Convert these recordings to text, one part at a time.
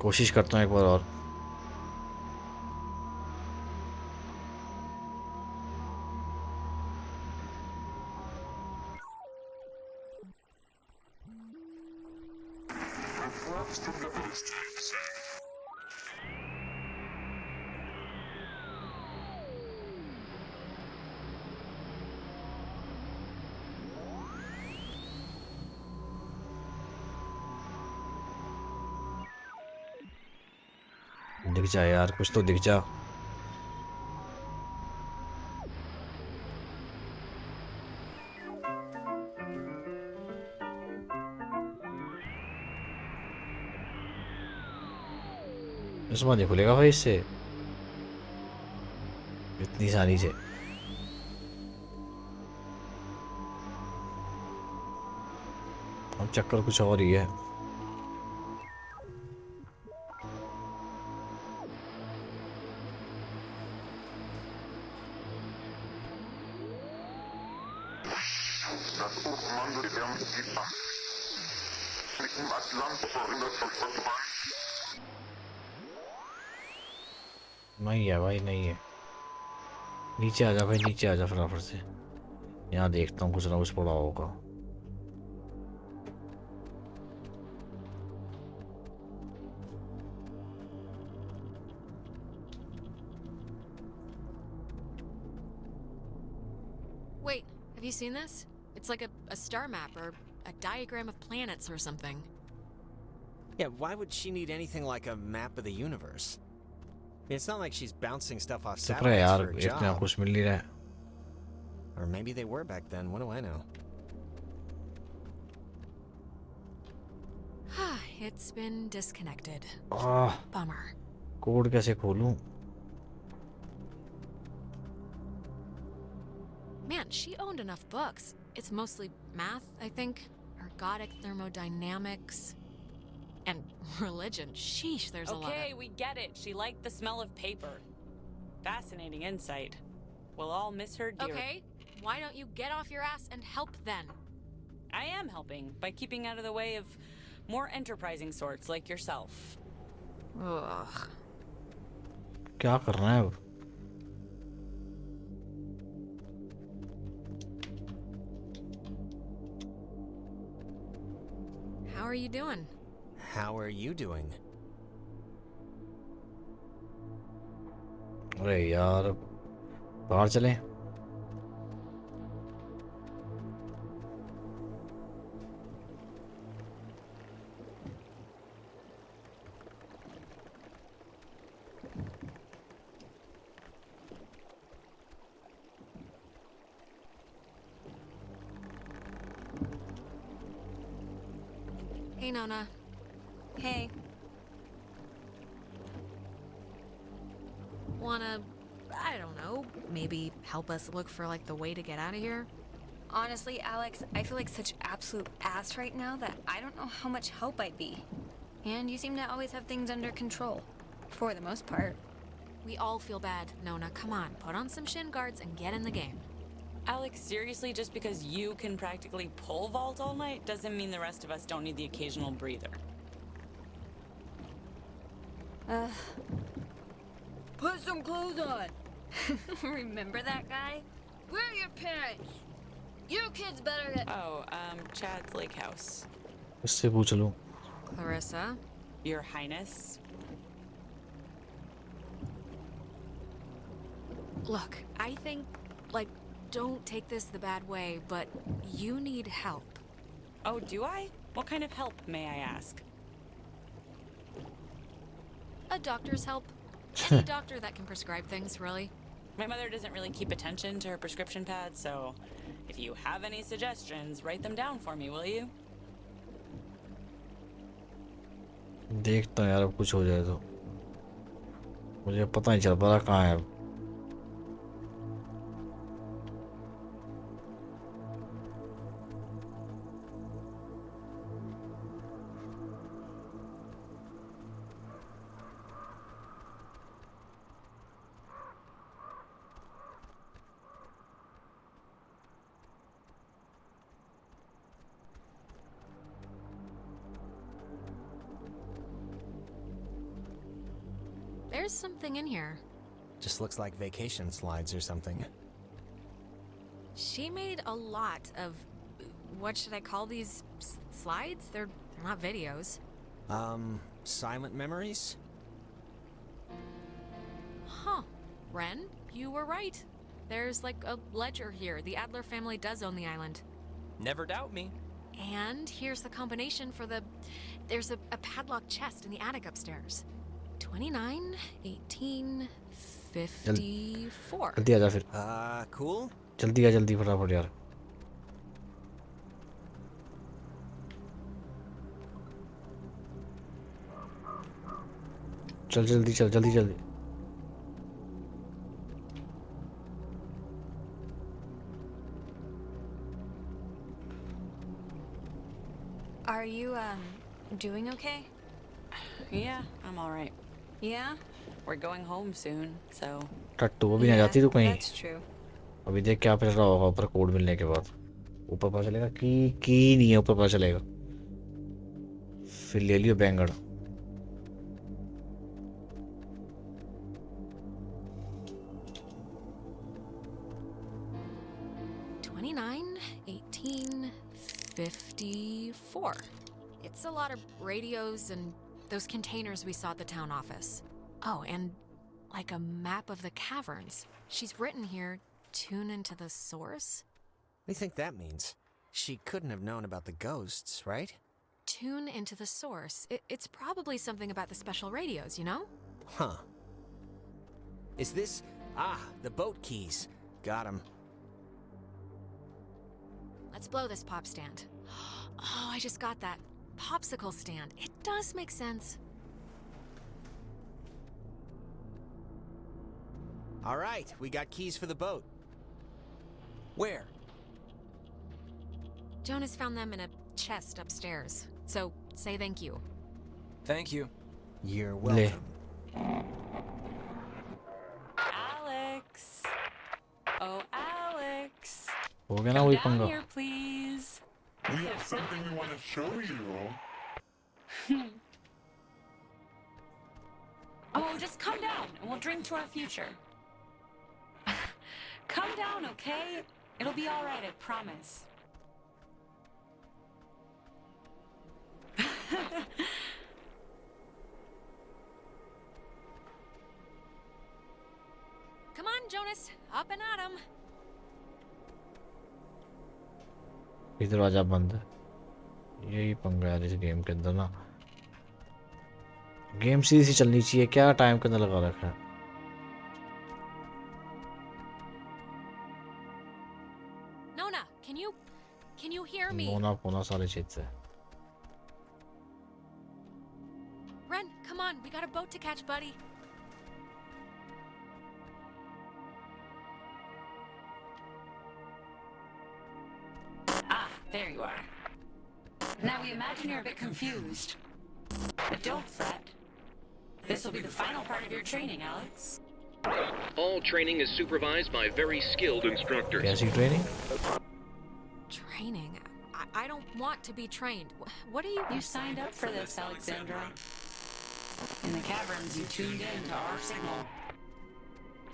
कोशिश करता हूँ एक बार और। दिख जा यार, कुछ तो दिख जा। इसमें नहीं खुलेगा भाई इससे, इतनी सारी से। अब चक्कर कुछ और ही है। नहीं है भाई, नहीं है। नीचे आ जा भाई, नीचे आ जा फटाफट से। यहाँ देखता हूँ कुछ ना कुछ पड़ा होगा। Wait, have you seen this? It's like a star map or a diagram of planets or something. Yeah, why would she need anything like a map of the universe? It's not like she's bouncing stuff off शुक्र है satellites यार, for a इतना job. कुछ मिल नहीं रहा है। Or maybe they were back then, what do I know? It's been disconnected. Bummer. Code कैसे खोलूं? Man, she owned enough books. It's mostly math, I think. Ergodic thermodynamics. And religion. Sheesh, there's a lot. Okay, we get it. She liked the smell of paper. Fascinating insight. We'll all miss her dearly. Okay, why don't you get off your ass and help then? I am helping by keeping out of the way of more enterprising sorts like yourself. Ugh. क्या करना है अब? How are you doing? How are you doing? अरे यार, बाहर चलें? Hey, Nona. Hey. Wanna, I don't know, maybe help us look for like the way to get out of here? Honestly, Alex, I feel like such absolute ass right now that I don't know how much help I'd be. And you seem to always have things under control. For the most part. We all feel bad, Nona. Come on, put on some shin guards and get in the game. Alex, seriously, just because you can practically pole vault all night doesn't mean the rest of us don't need the occasional breather. Put some clothes on! Remember that guy? Where are your parents? Your kids better get... Oh, Chad's lake house. इससे पूछ लूं। Clarissa? Your Highness? Look, I think, like, don't take this the bad way, but you need help. Oh, do I? What kind of help, may I ask? A doctor's help. Any doctor that can prescribe things, really. My mother doesn't really keep attention to her prescription pad, so if you have any suggestions, write them down for me, will you? देखता हूँ यार, अब कुछ हो जाए तो। मुझे पता नहीं चल पा रहा कहाँ है अब। There's something in here. Just looks like vacation slides or something. She made a lot of, what should I call these slides? They're not videos. Silent memories? Huh. Ren, you were right. There's like a ledger here. The Adler family does own the island. Never doubt me. And here's the combination for the... There's a padlocked chest in the attic upstairs. 29, 18, 54. जल्दी आ जा फिर Cool? जल्दी आ जल्दी फटाफट यार चल जल्दी चल जल्दी जल्दी Are you, doing okay? Yeah, I'm alright. Yeah? We're going home soon, so. टट्टू अभी नहीं जाती तू कहीं That's true. अभी देख क्या पता होगा ऊपर कोड मिलने के बाद ऊपर पता चलेगा की नहीं है ऊपर पता चलेगा फिर ले लियो बैंगड़ 29, 18, 54. It's a lot of radios and those containers we saw at the town office. Oh, and like a map of the caverns. She's written here, tune into the source? What do you think that means? She couldn't have known about the ghosts, right? Tune into the source. It's probably something about the special radios, you know? Huh. Is this... Ah, the boat keys. Got 'em. Let's blow this pop stand. Oh, I just got that. Popsicle stand. It does make sense. All right, we got keys for the boat. Where? Jonas found them in a chest upstairs. So, say thank you. Thank you. You're ले welcome. Alex! Oh, Alex! हो गया ना Come वही down पंगा here, please. We have something we want to show you. Oh, just come down and we'll drink to our future. Come down, okay? It'll be all right, I promise. Come on, Jonas. Up and at 'em. ये दरवाजा बंद है यही पंगा है इस game के अंदर ना गेम सीधी सी चलनी चाहिए क्या टाइम के अंदर लगा रखा है Nona, can you hear me? Mona पोना सारे चीज से Ren, come on. We got a boat to catch, buddy. Ah, there you are. Now we imagine you're a bit confused. But don't fret. This will be the final part of your training, Alex. All training is supervised by very skilled instructors. कैसी training Training? I don't want to be trained. What are you... You signed up for this, Alexandra. In the caverns, you tuned in to our signal.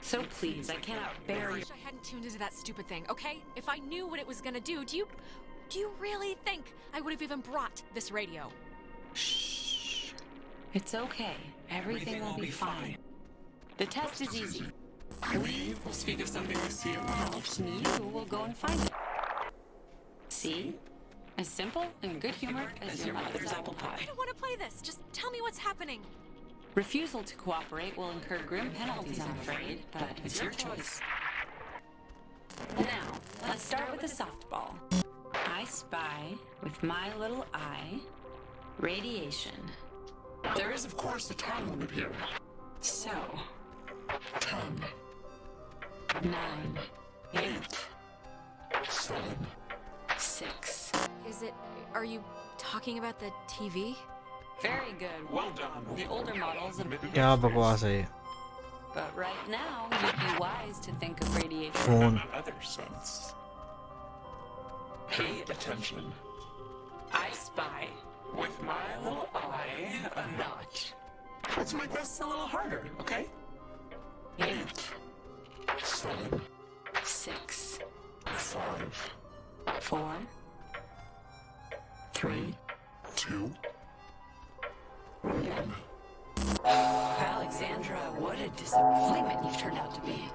So please, I cannot bear I you. wish I hadn't tuned into that stupid thing, okay? If I knew what it was gonna do, do you really think I would have even brought this radio? Shh. It's okay. Everything will be fine. The test is easy. We will speak of something we see in the house. You will go and find it. See? As simple and good humor as your mother's apple I pie. don't want to play this. Just tell me what's happening. Refusal to cooperate will incur grim penalties, I'm afraid, but it's your choice. Now, let's start with the softball. I spy, with my little eye, radiation. There is, of course, a time limit here. So, 10, 9, 8, 7. 6. Are you talking about the TV? Very good. Well done. The older models have... क्या बकवास है ये But right now, you'd be wise to think of radiation. Phone In another sense. Pay attention. I spy. With my little eye, a notch. Let's make this a little harder, okay? 8, 7, 6, 5, 4, 3. 2, 1. Alexandra, what a disappointment you've turned out to be.